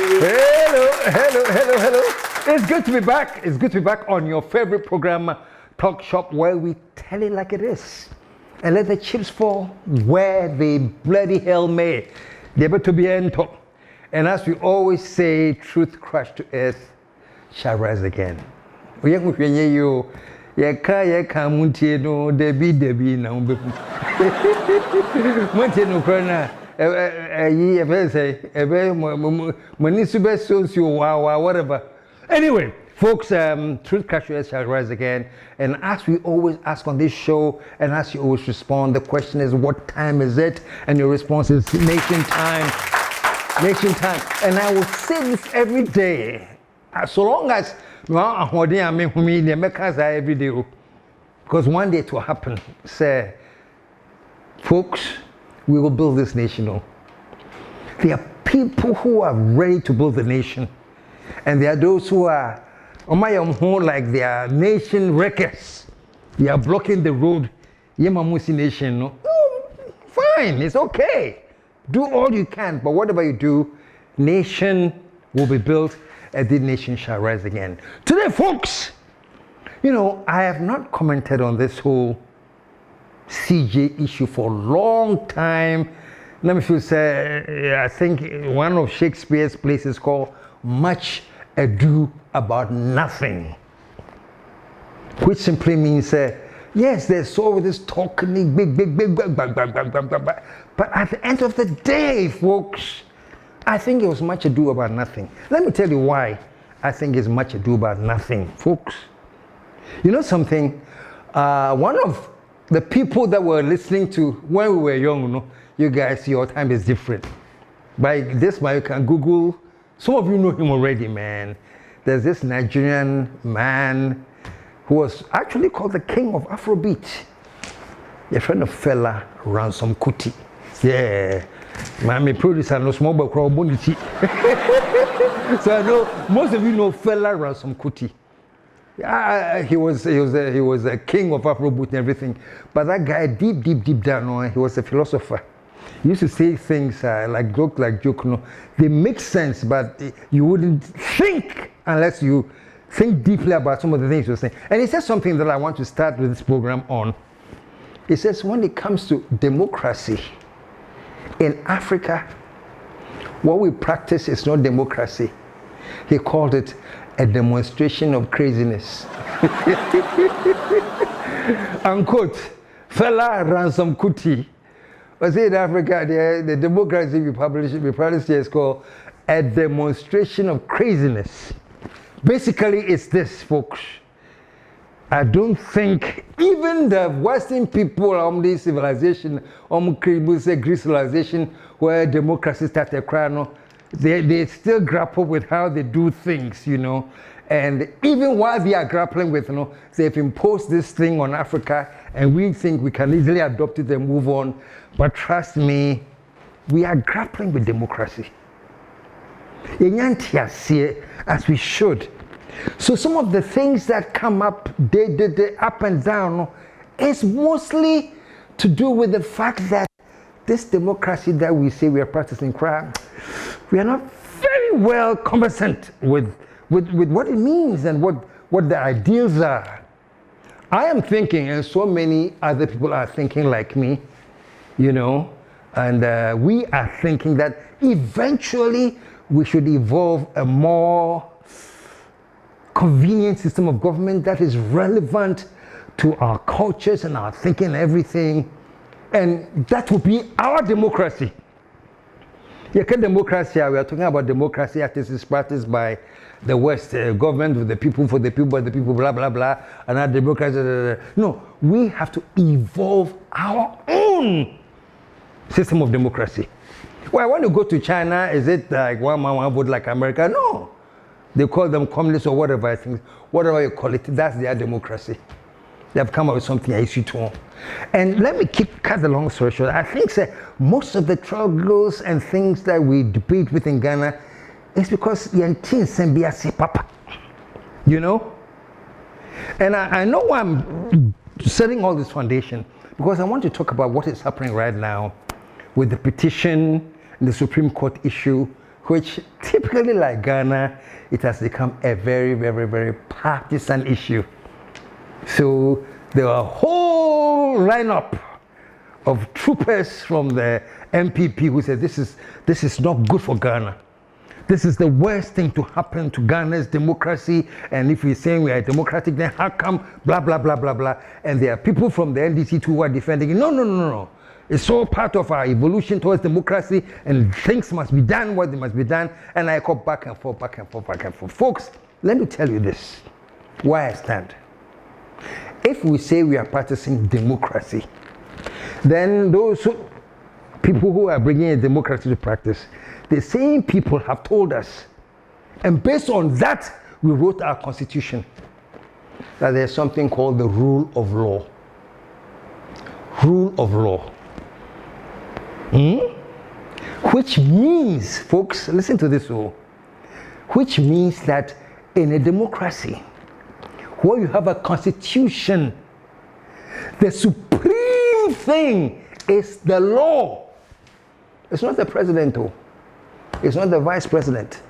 Hello. It's good to be back. It's good to be back on your favorite program, Talk Shop, where we tell it like it is. And let the chips fall where they bloody hell may. They're about to be on top. And as we always say, truth crushed to earth shall rise again. Yeka muntie no debi na umbe. Muntie no krana yi ebe say ebe money super so wow whatever. Anyway, folks, truth crushed shall rise again. And as we always ask on this show, and as you always respond, the question is, what time is it? And your response is nation time. Nation time. And I will say this every day, so long as every day, because one day it will happen. Say, folks, we will build this nation. There are people who are ready to build the nation, and there are those who are like they are nation wreckers. They are blocking the road. Yemamusi nation, no? Fine, it's okay. Do all you can, but whatever you do, nation will be built. And the nation shall rise again. Today, folks, I have not commented on this whole CJ issue for a long time. Let me say, I think one of Shakespeare's plays is called Much Ado About Nothing, which simply means, yes, there's all this talking, big, but at the end of the day, folks, I think it was much ado about nothing. Let me tell you why I think it's much ado about nothing, folks. You know something? One of the people that were listening to when we were young, you guys, your time is different. By this, you can Google. Some of you know him already, man. There's this Nigerian man who was actually called the King of Afrobeat. A friend of fella Ransom Kuti. Yeah. My producer knows more about Bonity. So I know most of you know fella Ransom Kuti. He was a king of Afrobeat and everything. But that guy, deep down, he was a philosopher. He used to say things like joke. They make sense, but you wouldn't think unless you think deeply about some of the things he was saying. And he says something that I want to start with this program on. He says, when it comes to democracy, in Africa, what we practice is not democracy. He called it a demonstration of craziness. Unquote, fella Ransom Kuti. Was in Africa, the democracy we practice here is called a demonstration of craziness. Basically, it's this, folks. I don't think even the Western people, this civilization, Greek civilization, where democracy started crying, they still grapple with how they do things, And even while they are grappling with, they've imposed this thing on Africa, and we think we can easily adopt it and move on. But trust me, we are grappling with democracy. As we should. So some of the things that come up, they up and down, is mostly to do with the fact that this democracy that we say we are practicing, we are not very well conversant with what it means and what the ideals are. I am thinking, and so many other people are thinking like me, and we are thinking that eventually we should evolve a more convenient system of government that is relevant to our cultures and our thinking and everything. And that will be our democracy. Democracy, we are talking about democracy as it is practiced by the West, government with the people, for the people, by the people, blah, blah, blah, and our democracy. No, we have to evolve our own system of democracy. Well, when you go to China, is it like one man, one vote like America? No. They call them communists or whatever, I think. Whatever you call it, that's their democracy. They have come up with something I used to. And let me cut the long story short. I think most of the struggles and things that we debate with in Ghana is because papa. And I know why I'm setting all this foundation, because I want to talk about what is happening right now with the petition and the Supreme Court issue which typically, like Ghana, it has become a very, very, very partisan issue. So there are a whole lineup of troopers from the MPP who said this is not good for Ghana. This is the worst thing to happen to Ghana's democracy. And if we're saying we are democratic, then how come blah, blah, blah, blah, blah. And there are people from the NDC too who are defending it. No. It's all part of our evolution towards democracy, and things must be done what they must be done. And I go back and forth, back and forth, back and forth. Folks, let me tell you this, where I stand. If we say we are practicing democracy, then those people who are bringing a democracy to practice, the same people have told us, and based on that, we wrote our constitution, that there's something called the rule of law. Rule of law. Which means, folks, listen to this, which means that in a democracy, where you have a constitution, the supreme thing is the law. It's not the president, it's not the vice president.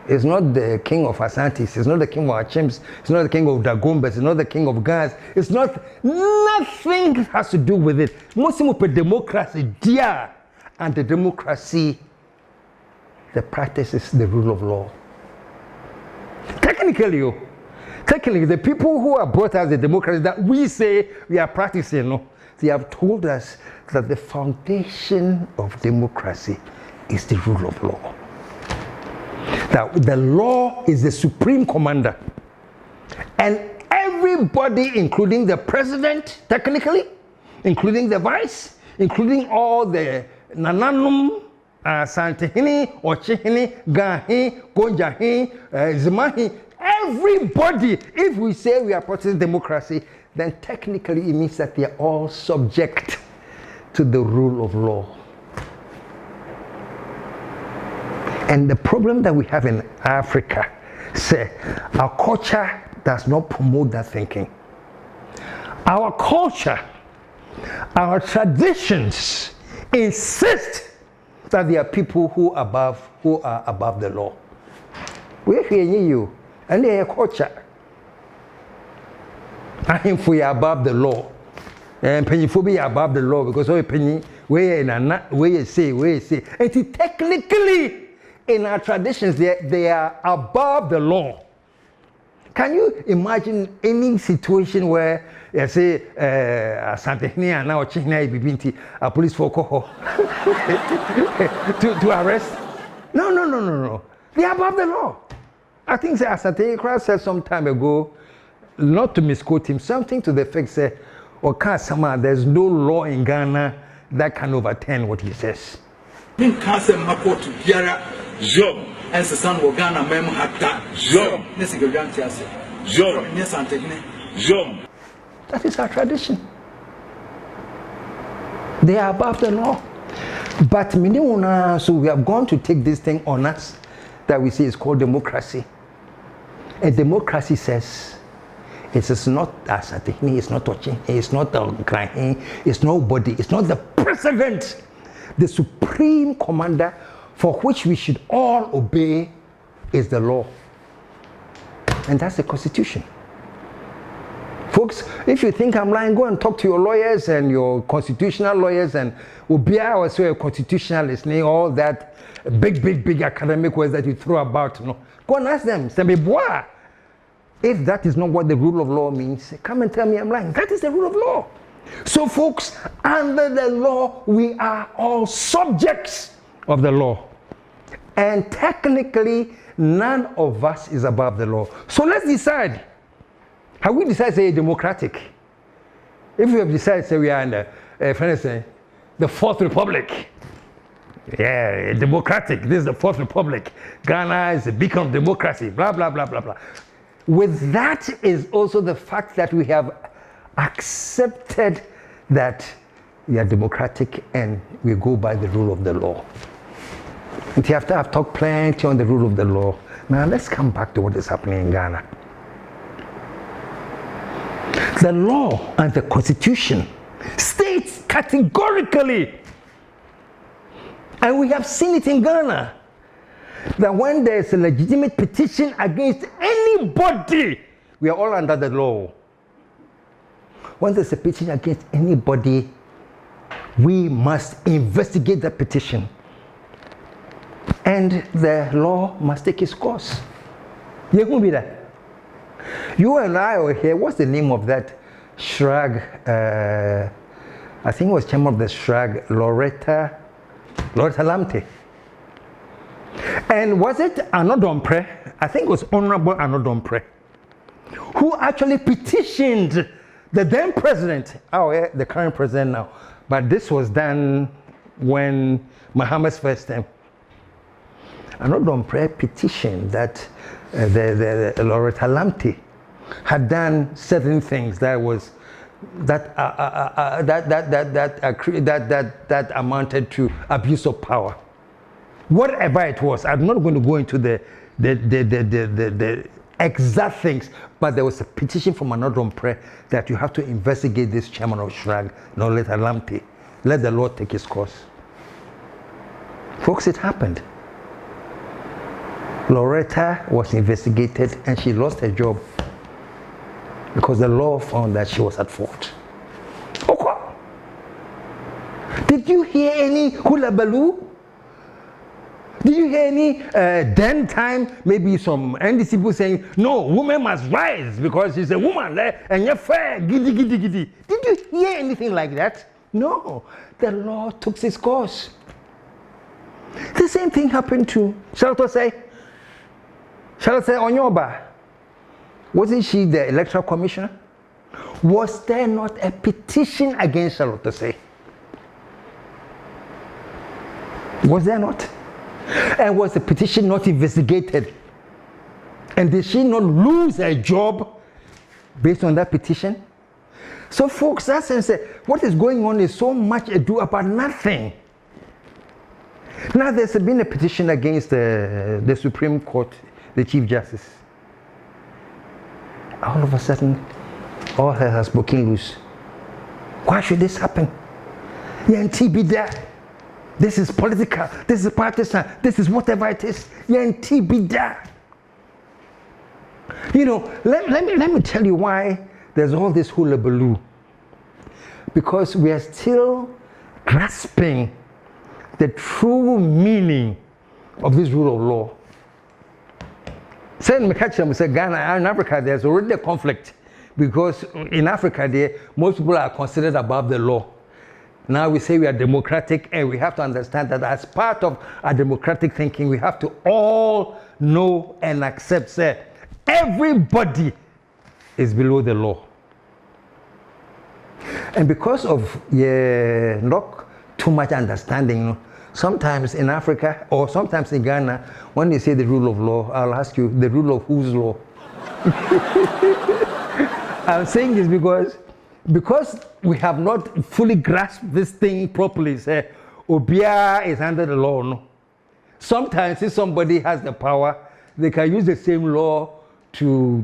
It's not the king of Asantis. It's not the king of Achims. It's not the king of Dagombas. It's not the king of Gas. It's not, nothing has to do with it. Most per democracy, dear, and the democracy, the practice is the rule of law. Technically, the people who have brought us the democracy that we say we are practicing, they have told us that the foundation of democracy is the rule of law. That the law is the supreme commander. And everybody, including the president, technically, including the vice, including all the Nananum, Santehini, Ochehini, Gahi, Gonjahi, Zimahi, everybody, if we say we are practicing democracy, then technically it means that they are all subject to the rule of law. And the problem that we have in Africa, say, our culture does not promote that thinking. Our culture, our traditions insist that there are people who are above the law. We're hearing you, and they are culture. And if we are above the law, and penny above the law, because all penny, where you say, and technically, in our traditions, they are above the law. Can you imagine any situation where, say, Santehini and now China Bibinti, a police for to arrest? No. They are above the law. I think Asante said some time ago, not to misquote him, something to the effect, say, there's no law in Ghana that can overturn what he says. KSM F Job and son of Ghana mem hatta Job Job. That is our tradition. They are above the law. But so we have gone to take this thing on us that we say is called democracy. And democracy says it is not Asatehini, it's not Tochi, it's not the Krahin, it's nobody, it's not the president. The supreme commander for which we should all obey is the law. And that's the constitution. Folks, if you think I'm lying, go and talk to your lawyers and your constitutional lawyers and obey also a constitutionalist, all that big academic words that you throw about. Go and ask them. If that is not what the rule of law means, come and tell me I'm lying. That is the rule of law. So folks, under the law, we are all subjects of the law. And technically, none of us is above the law. So let's decide. Have we decided to say democratic? If we have decided, say we are in the Fourth Republic. Yeah, democratic. This is the Fourth Republic. Ghana is a beacon of democracy, blah, blah, blah, blah, blah. With that is also the fact that we have accepted that we are democratic and we go by the rule of the law. And after I've talked plenty on the rule of the law, now let's come back to what is happening in Ghana. The law and the constitution states categorically, and we have seen it in Ghana, that when there's a legitimate petition against anybody, we are all under the law. When there's a petition against anybody, we must investigate the petition. And the law must take its course. You and I are here. What's the name of that shrag? I think it was chairman of the shrag, Loretta Lamte. And was it N0nsense? I think it was Honorable N0nsense, who actually petitioned the then president, the current president now. But this was done when Muhammad's first time. N0nsense petitioned that the Loretta Lamte had done certain things that amounted to abuse of power. Whatever it was, I'm not going to go into the exact things, but there was a petition from N0nsense that you have to investigate this chairman of Shrag, Loretta Lamte. Let the law take its course. Folks, it happened. Loretta was investigated and she lost her job because the law found that she was at fault. Okay. Did you hear any hula baloo? Did you hear any then time, maybe some NDC people saying, no, woman must rise because she's a woman and you're fair, giddy, giddy, giddy. Did you hear anything like that? No. The law took its course. The same thing happened to Charlotte Onyoba. Wasn't she the electoral commissioner? Was there not a petition against Charlotte? Was there not? And was the petition not investigated? And did she not lose her job based on that petition? So folks, that sense, what is going on is so much ado about nothing. Now there's been a petition against the Supreme Court, the Chief Justice. All of a sudden, all hell has broken loose. Why should this happen? Be there. This is political, this is partisan, this is whatever it is. Be there. You know, let me tell you why there's all this hula baloo. Because we are still grasping the true meaning of this rule of law. Say in Ghana, in Africa, there's already a conflict because in Africa, most people are considered above the law. Now we say we are democratic, and we have to understand that as part of our democratic thinking, we have to all know and accept that everybody is below the law. And because of not too much understanding, sometimes in Africa or sometimes in Ghana, when you say the rule of law, I'll ask you, the rule of whose law? I'm saying this because we have not fully grasped this thing properly. Say, Obia is under the law. No? Sometimes if somebody has the power, they can use the same law to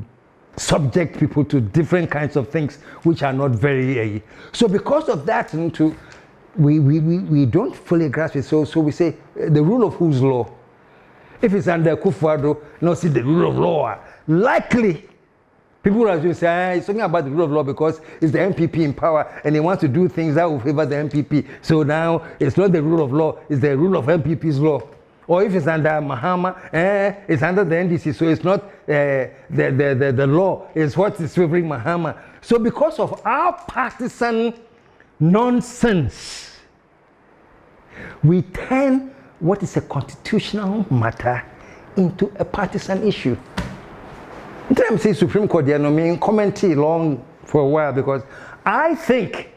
subject people to different kinds of things which are not very so because of that we don't fully grasp it, so we say the rule of whose law. If it's under Kufuado, no, see the rule of law, likely people are just say it's talking about the rule of law because it's the MPP in power and they want to do things that will favor the MPP, so now it's not the rule of law, it's the rule of MPP's law. Or if it's under Mahama, it's under the NDC, so it's not the law, it's what is favoring Mahama. So because of our partisan nonsense, we turn what is a constitutional matter into a partisan issue. I'm saying Supreme Court, I mean, commenting long for a while because I think,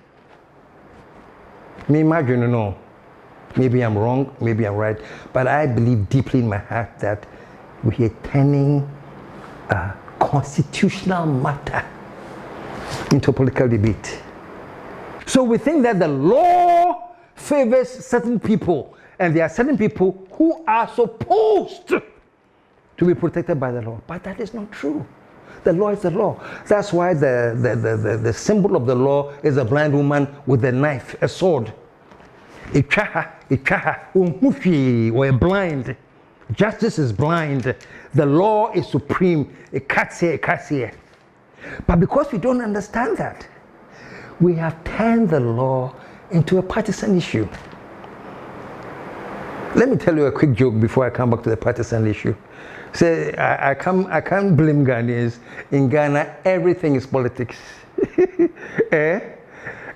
me imagine, you know, maybe I'm wrong, maybe I'm right, but I believe deeply in my heart that we are turning a constitutional matter into political debate. So we think that the law favors certain people, and there are certain people who are supposed to be protected by the law, but that is not true. The law is the law. That's why the symbol of the law is a blind woman with a knife, a sword. Or blind. Justice is blind. The law is supreme. It cuts here, it cuts here. But because we don't understand that, we have turned the law into a partisan issue. Let me tell you a quick joke before I come back to the partisan issue. Say, I can't blame Ghanaians. In Ghana, everything is politics.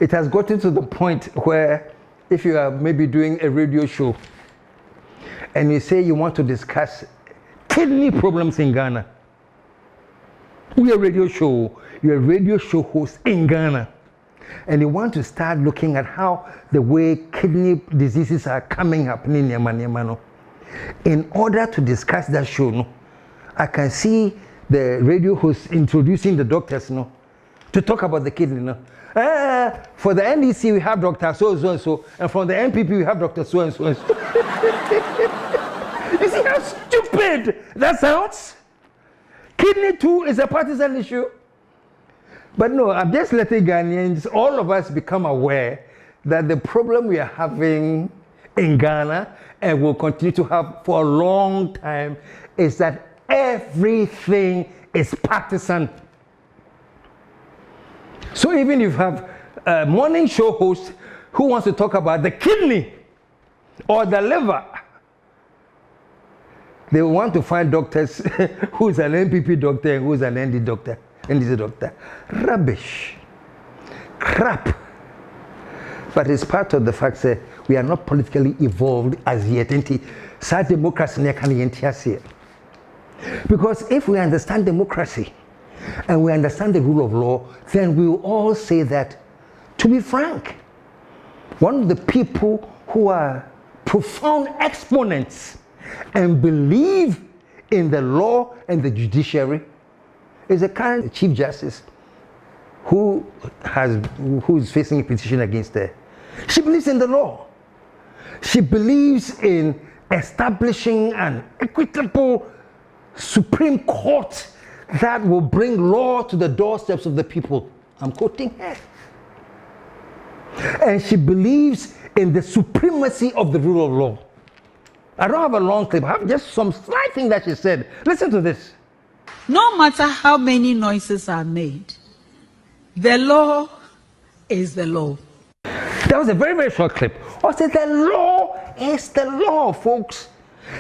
It has gotten to the point where if you are maybe doing a radio show and you say you want to discuss kidney problems in Ghana, you're a radio show host in Ghana, and you want to start looking at how the way kidney diseases are coming up in order to discuss that show, I can see the radio host introducing the doctors to talk about the kidney. For the NDC we have Dr. So and so, and from the NPP we have Dr. So and so. You see how stupid that sounds? Kidney too is a partisan issue. But no, I'm just letting Ghanaians, all of us, become aware that the problem we are having in Ghana and will continue to have for a long time is that everything is partisan. So even if you have a morning show host who wants to talk about the kidney or the liver, they want to find doctors who's an NPP doctor and who's an NDC doctor. Rubbish. Crap. But it's part of the fact that we are not politically evolved as yet. Because if we understand democracy and we understand the rule of law, then we will all say that, to be frank, one of the people who are profound exponents and believe in the law and the judiciary is the current Chief Justice who is facing a petition against her. She believes in the law. She believes in establishing an equitable Supreme Court that will bring law to the doorsteps of the people. I'm quoting her. And she believes in the supremacy of the rule of law. I don't have a long clip. I have just some slight thing that she said. Listen to this. No matter how many noises are made, the law is the law. That was a very, very short clip. I said the law is the law, folks.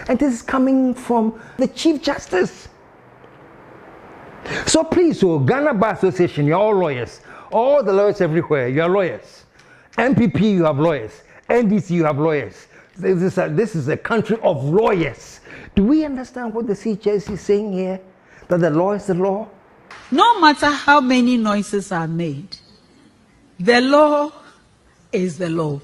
And this is coming from the Chief Justice. So please, Ghana Bar Association, you're all lawyers. All the lawyers everywhere, you're lawyers. MPP, you have lawyers. NDC, you have lawyers. This is a country of lawyers. Do we understand what the CJS is saying here? That the law is the law? No matter how many noises are made, the law is the law.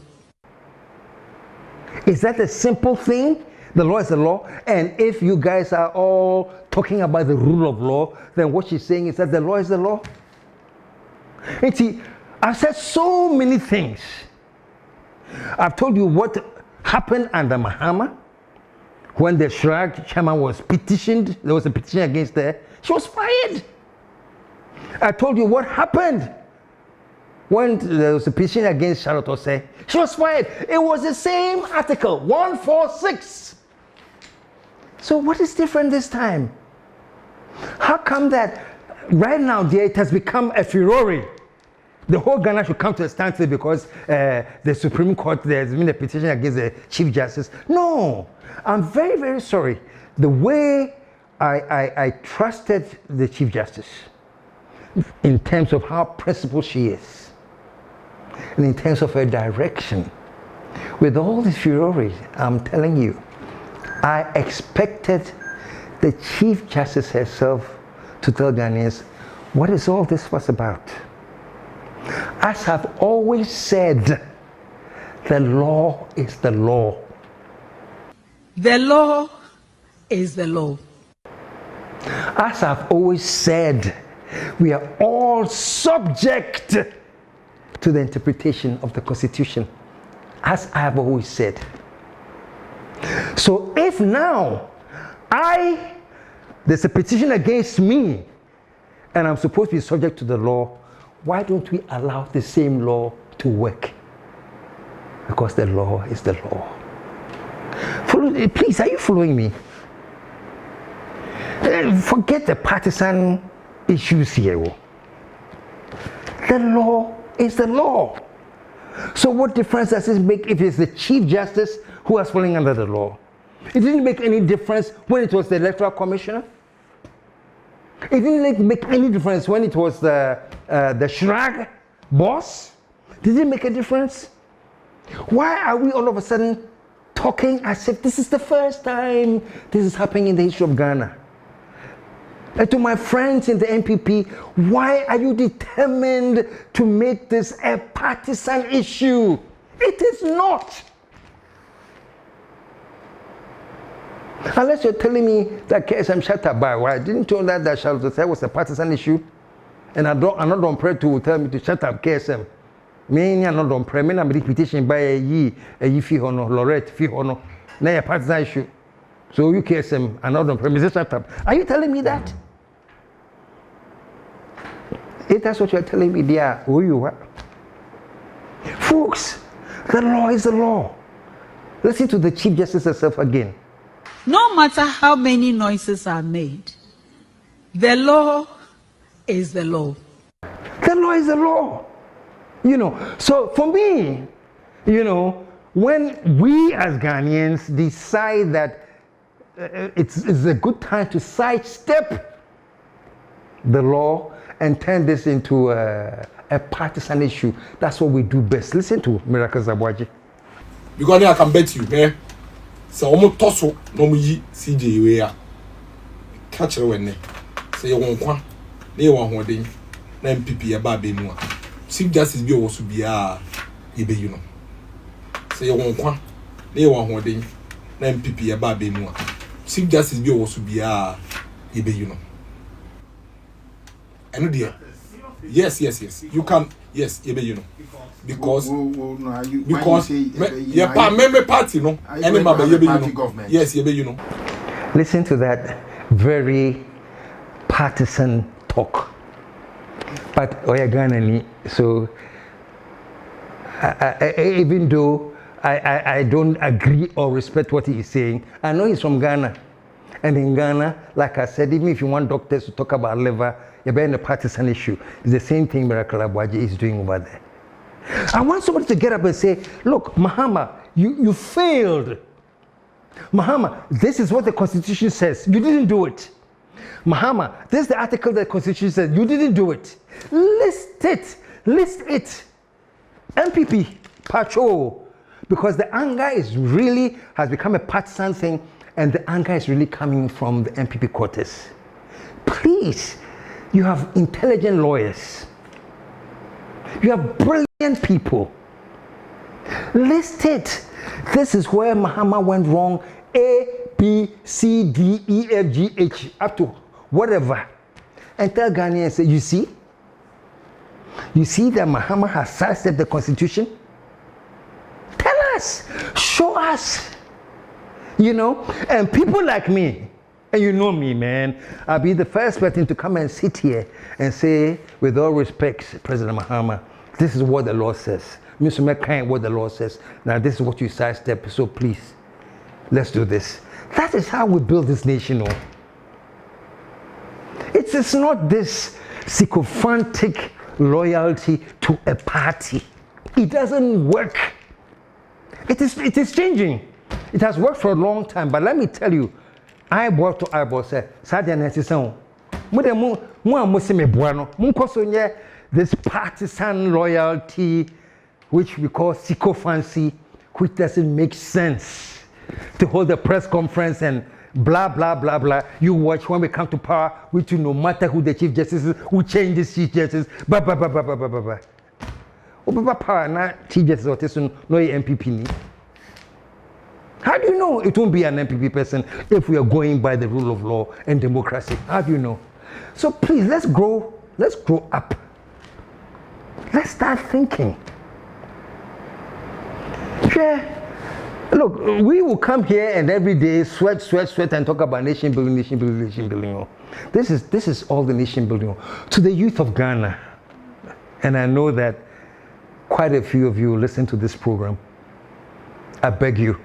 Is that a simple thing? The law is the law. And if you guys are all talking about the rule of law, then what she's saying is that the law is the law. And see, I've said so many things. I've told you what happened under Mahama when the Shrag chairman was petitioned. There was a petition against her. She was fired. I told you what happened when there was a petition against Charlotte Osei. She was fired. It was the same article, 146. So what is different this time? How come that right now it has become a furore? The whole Ghana should come to a standstill because the Supreme Court, there's been a petition against the Chief Justice. No, I'm very, very sorry. The way I trusted the Chief Justice in terms of how principled she is and in terms of her direction, with all this furore, I'm telling you, I expected the Chief Justice herself to tell Ghanaians, what is all this fuss about? As I've always said, the law is the law. The law is the law. As I've always said, we are all subject to the interpretation of the Constitution. As I have always said. So if now there's a petition against me and I'm supposed to be subject to the law, why don't we allow the same law to work? Because the law is the law. Please, are you following me? Forget the partisan issues here. The law is the law. So what difference does it make if it's the Chief Justice who was falling under the law? It didn't make any difference when it was the Electoral Commissioner. It didn't make any difference when it was the Shrag boss. Did it make a difference? Why are we all of a sudden talking as if this is the first time this is happening in the history of Ghana? And to my friends in the NPP, why are you determined to make this a partisan issue? It is not. Unless you're telling me that KSM shut up by why I didn't tell that Charlotte was a partisan issue, and I'm not on prayer to tell me to shut up KSM. Me I'm not on prayer. Me I'm petition by a ye fee hono Lorette fee hono. Na a partisan issue. So you KSM are not on prayer. Me shut up. Are you telling me that? If that's what you're telling me, dear, who you are? Folks, the law is the law. Listen to the Chief Justice herself again. No matter how many noises are made, the law is the law. The law is the law. You know, so for me, you know, when we as Ghanaians decide that it's a good time to sidestep the law and turn this into a partisan issue, that's what we do best. Listen to Miracle Zabwaji. Because I can bet you, eh? So almost tosso no me CJ we are catch her when say you won't quan they want holding na MPP aba be mu Chief Justice bi wo so bia ye be you know say you won't quan they want holding na MPP aba be mu Chief Justice bi wo so bia ye be you know and dear yes you can yes ye be you know because member party no any member you know yes you know listen to that very partisan talk but Ghana so even though I don't agree or respect what he is saying, I know he's from Ghana, and in Ghana, like I said, even if you want doctors to talk about liver, you're being a partisan issue. It's the same thing Miracle Abwaji is doing over there. I want somebody to get up and say, look, Mahama, you failed. Mahama, this is what the Constitution says. You didn't do it. Mahama, this is the article that the Constitution says. You didn't do it. List it. MPP, Pacho. Because the anger has become a partisan thing, and the anger is really coming from the MPP quarters. Please, you have intelligent lawyers. You have brilliant people. List it. This is where Mahama went wrong. A, B, C, D, E, F, G, H, up to whatever. And tell Ghanaians, say, you see that Mahama has sidestepped the Constitution? Tell us. Show us. You know? And people like me, and you know me, man, I'll be the first person to come and sit here and say, with all respect, President Mahama, this is what the law says. Mr. McCain, what the law says. Now, this is what you sidestep, so please, let's do this. That is how we build this nation. Oh. It's not this sycophantic loyalty to a party. It doesn't work. It is changing. It has worked for a long time, but let me tell you, eyeball to eyeball, say, this partisan loyalty, which we call sycophancy, which doesn't make sense. To hold a press conference and blah, blah, blah, blah. You watch when we come to power, which no matter who the Chief Justice is, who change the Chief Justice, blah, blah, blah, blah, blah, blah, blah, blah. Power now, Chief Justice, no MPP. How do you know it won't be an MPP person if we are going by the rule of law and democracy? How do you know? So please, let's grow up. Let's start thinking. Yeah. Look, we will come here and every day sweat and talk about nation building. This is all the nation building. To the youth of Ghana, and I know that quite a few of you listen to this program, I beg you,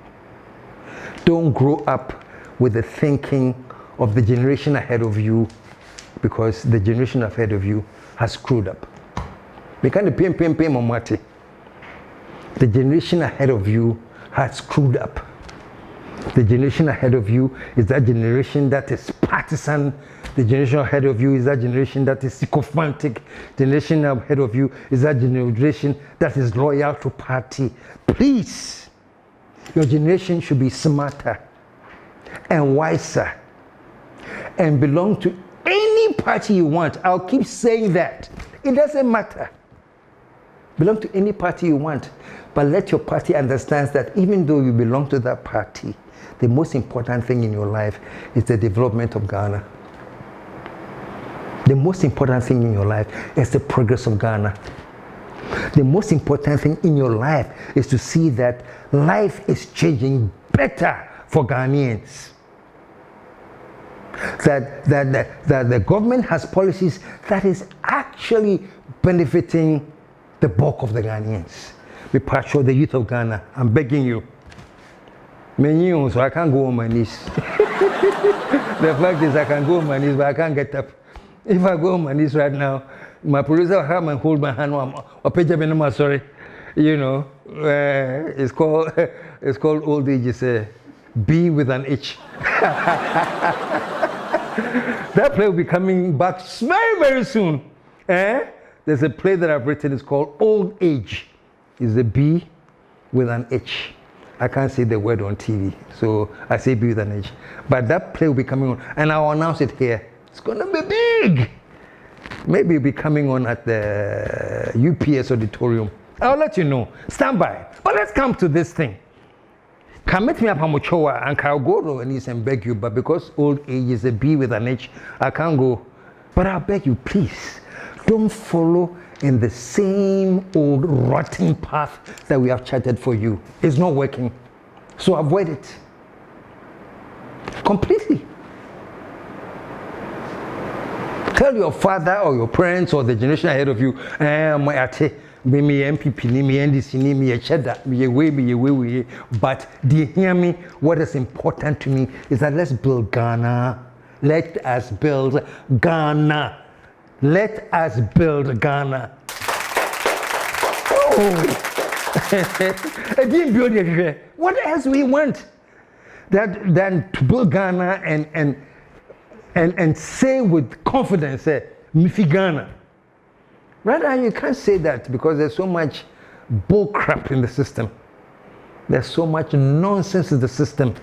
don't grow up with the thinking of the generation ahead of you, because the generation ahead of you has screwed up. We can't pay mamati. The generation ahead of you has screwed up. The generation ahead of you is that generation that is partisan. The generation ahead of you is that generation that is sycophantic. The generation ahead of you is that generation that is loyal to party. Please, your generation should be smarter and wiser and belong to any party you want. I'll keep saying that. It doesn't matter. Belong to any party you want, but let your party understand that even though you belong to that party, the most important thing in your life is the development of Ghana. The most important thing in your life is the progress of Ghana. The most important thing in your life is to see that life is changing better for Ghanaians. That the government has policies that is actually benefiting the bulk of the Ghanaians. We patrol the youth of Ghana. I'm begging you. Many so I can't go on my knees. The fact is I can go on my knees, but I can't get up. If I go on my knees right now, my producer will come and hold my hand. Sorry, you know, it's called old age. It's a B with an H. That play will be coming back very, very soon. There's a play that I've written. It's called Old Age. It's a B with an H. I can't say the word on TV, so I say B with an H. But that play will be coming on, and I'll announce it here. It's gonna be big. Maybe it'll be coming on at the UPS auditorium. I'll let you know. Stand by. But let's come to this thing. Commit me up Hamuchoa and I'll go to and beg you, but because old age is a B with an H, I can't go. But I'll beg you, please, don't follow in the same old rotten path that we have charted for you. It's not working. So avoid it. Completely. Tell your father or your parents or the generation ahead of you, me MPP, me NDC, me cheddar, me way. But do you hear me? What is important to me is that let's build Ghana. Let us build Ghana. Let us build Ghana. Oh. What else we want than to build Ghana and say with confidence, Mifi Ghana. Right now, you can't say that because there's so much bull crap in the system. There's so much nonsense in the system.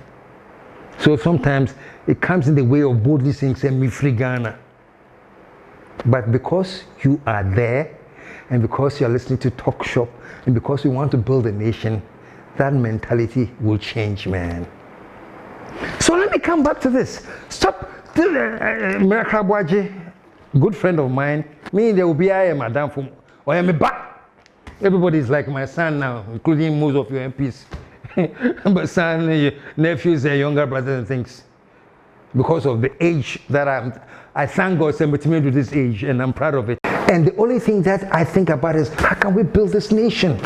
So sometimes it comes in the way of boldly saying, Mifi Ghana. But because you are there, and because you're listening to TALKSHOP, and because we want to build a nation, that mentality will change, man. So let me come back to this. Stop. Good friend of mine, me, there will be I am Madame from, or I am a back. Everybody is like my son now, including most of your MPs. But son, your nephews, and younger brothers and things. Because of the age that I thank God sent me to this age, and I'm proud of it. And the only thing that I think about is how can we build this nation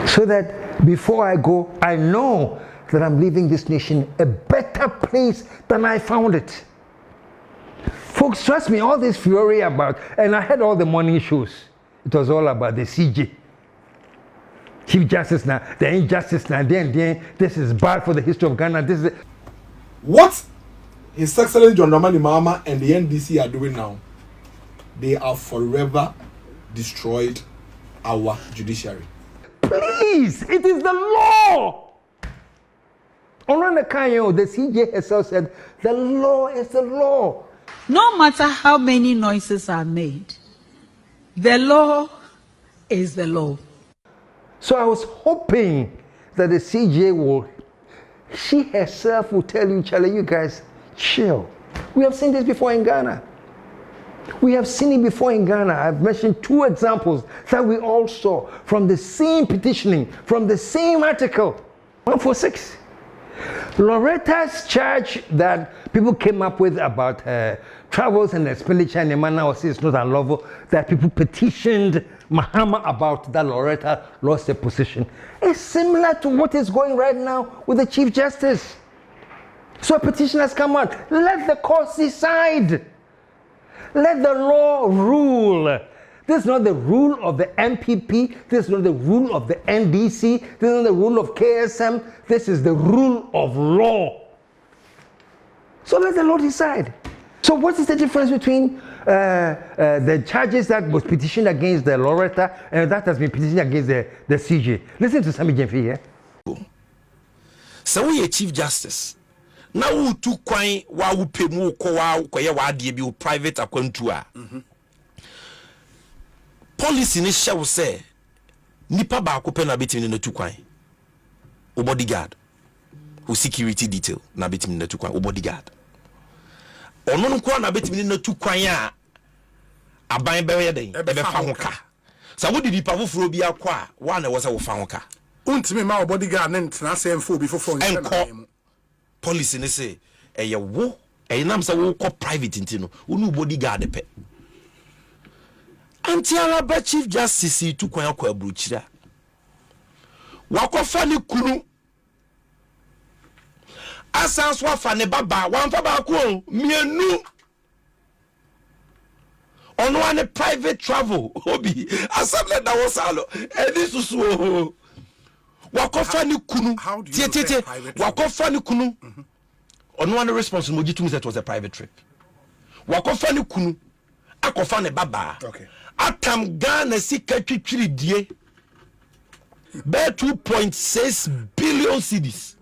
so that before I go, I know that I'm leaving this nation a better place than I found it. Folks, trust me, all this fury about, and I had all the morning shows. It was all about the CJ. Chief Justice now, the injustice now, then, this is bad for the history of Ghana. This is what His Excellency John Dramani Mahama and the NDC are doing now. They are forever destroyed our judiciary. Please, it is the law. On the CJ herself said, the law is the law. No matter how many noises are made, the law is the law. So I was hoping that the CJ she herself will tell you, Charlie, you guys, chill. We have seen this before in Ghana. We have seen it before in Ghana. I've mentioned 2 examples that we all saw from the same petitioning, from the same article, 146. Loretta's charge that people came up with about travels and expenditure in a manner was it's not unlawful, that people petitioned Mahama about, that Loretta lost her position, is similar to what is going right now with the Chief Justice. So a petition has come out. Let the courts decide. Let the law rule. This is not the rule of the MPP. This is not the rule of the NDC. This is not the rule of KSM. This is the rule of law. So let the law decide. So what is the difference between the charges that was petitioned against the Loretta and that has been petitioned against the CJ? Listen to Sammy Jemfi here. So we a Chief Justice. Now we two kwan wa wo pemu ko wa koye wa de bi private akwantu a. Policy ni hye wo say nipa ba ko pe na betimi na two kwan. O bodyguard. O security detail na betimi na two kwan o bodyguard. Ono nko na betimi na two kwan a aban be ye den be fa ho ka. Sa wo di nipa foforo bi akwa wa na wo say wo fa ho ka. Untimi ma bodyguard ne ntena se mfo bi fofo nko policy ne say eye wo nam say wo ko private ntino unu bodyguard pe anti-Araba Chief Justice tu kwan akwa abruchira wakofa ne kunu asanso afa ne baba wanfa ba ko mienu ono ane private travel obi asable da wo salo edi susu wakofa ni kunu tie wakofa ni kunu ono ane response mo gitu it was a private trip wakofa ni kunu akofa ne baba okay atam Ghana sika twitwiri die be 2.6 billion cedis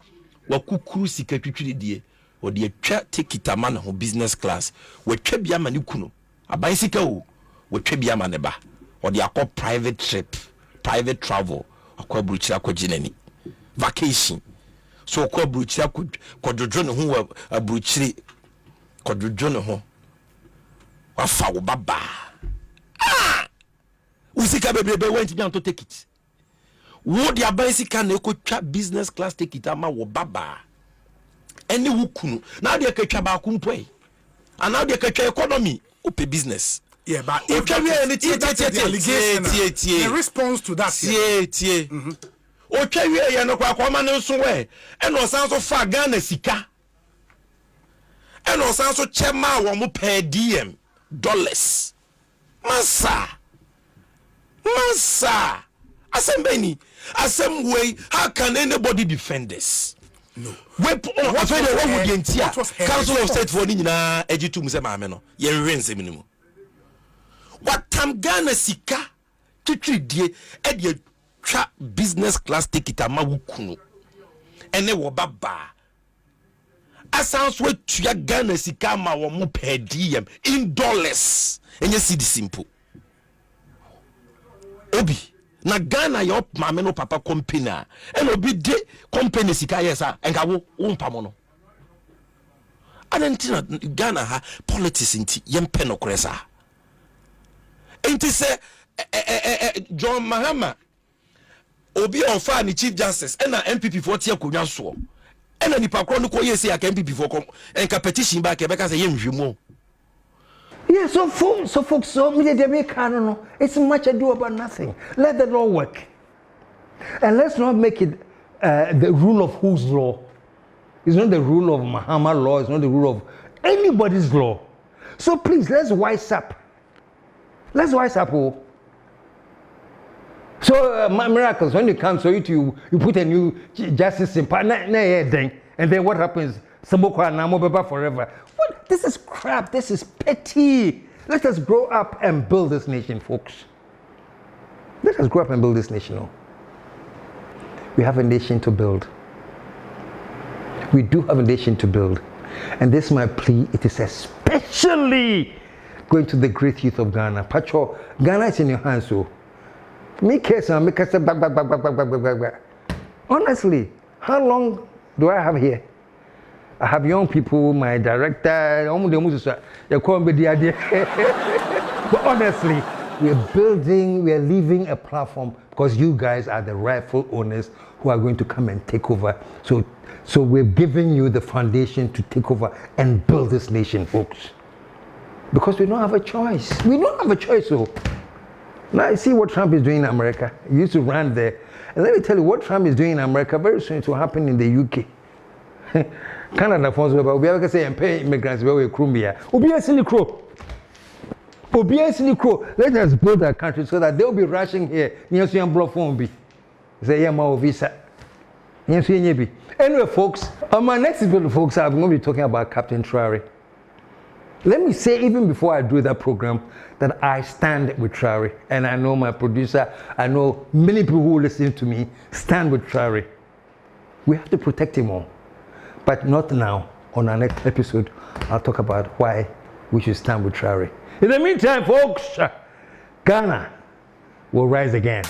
wakukuru sika twitwiri die odi atwa ticket amana ho business class watwa bia ma ne kunu aban sika o watwa bia ma ne ba odi akọ private trip private travel akọ bruchira akọ ginani vacation so akọ bruchira akọ dodro ne ho abruchiri akọ dodro ne ho wafa wo baba usika bebe went down to take it wo dia aban sika na ekotwa business class ticket ama wo baba ene wukunu na dia katwa ba ku mpoi ana dia katwa economy ope business. Yeah, but if the response to that, okay, we are no kwakoma no so we and o san so fa Ghana sika and o san so chema wo mo per dm dollars massa asembeni asem way how can anybody defend this? No. What would the entire Council of State for Nina Ejitu Musemame no? Ye rense minimum. What time Ghana sika to treat die and ye trap business class ticket ama wukunu. Ene wo baba. Asans we tuya Ghana sika ma wo mo per diem in dollars. And you see the simple. Obi. Na Ghana yo mame no papa company and obi de company sika yesa enka wo umpamo no adentina Ghana ha politics inti yempe no kresa enti se John Mahama obi ofa ni Chief Justice and na MPP for tie akonwa so and na nipa kro no ko yesi aka MPP for kom enka petition ba ke beka se yemhwemo. Yeah, so folks, it's much ado about nothing. Let the law work. And let's not make it the rule of whose law. It's not the rule of Muhammad law. It's not the rule of anybody's law. So please, let's wise up. Let's wise up. Oh. So miracles, when you come, so you put a new justice in power, and then what happens? Forever. What? This is crap. This is petty. Let us grow up and build this nation, folks. Let us grow up and build this nation. Oh. We have a nation to build. We do have a nation to build. And this is my plea. It is especially going to the great youth of Ghana. Pacho, Ghana is in your hands. So, honestly, how long do I have here? I have young people, my director, but honestly, we are leaving a platform because you guys are the rightful owners who are going to come and take over. So we're giving you the foundation to take over and build this nation, folks. Because we don't have a choice. We don't have a choice. So now you see what Trump is doing in America. He used to run there. And let me tell you what Trump is doing in America, very soon it will happen in the UK. Canada phones about we have say and pay immigrants where we Crumbia. Let us build our country so that they'll be rushing here. Yes, you block phone be. Say yeah, my visa. Yes, you be. Anyway, folks, on my next episode, folks, I'm going to be talking about Captain Traore. Let me say, even before I do that program, that I stand with Traore, and I know my producer, I know many people who listen to me stand with Traore. We have to protect him all, but not now. On our next episode, I'll talk about why we should stand with Traore. In the meantime, folks, Ghana will rise again.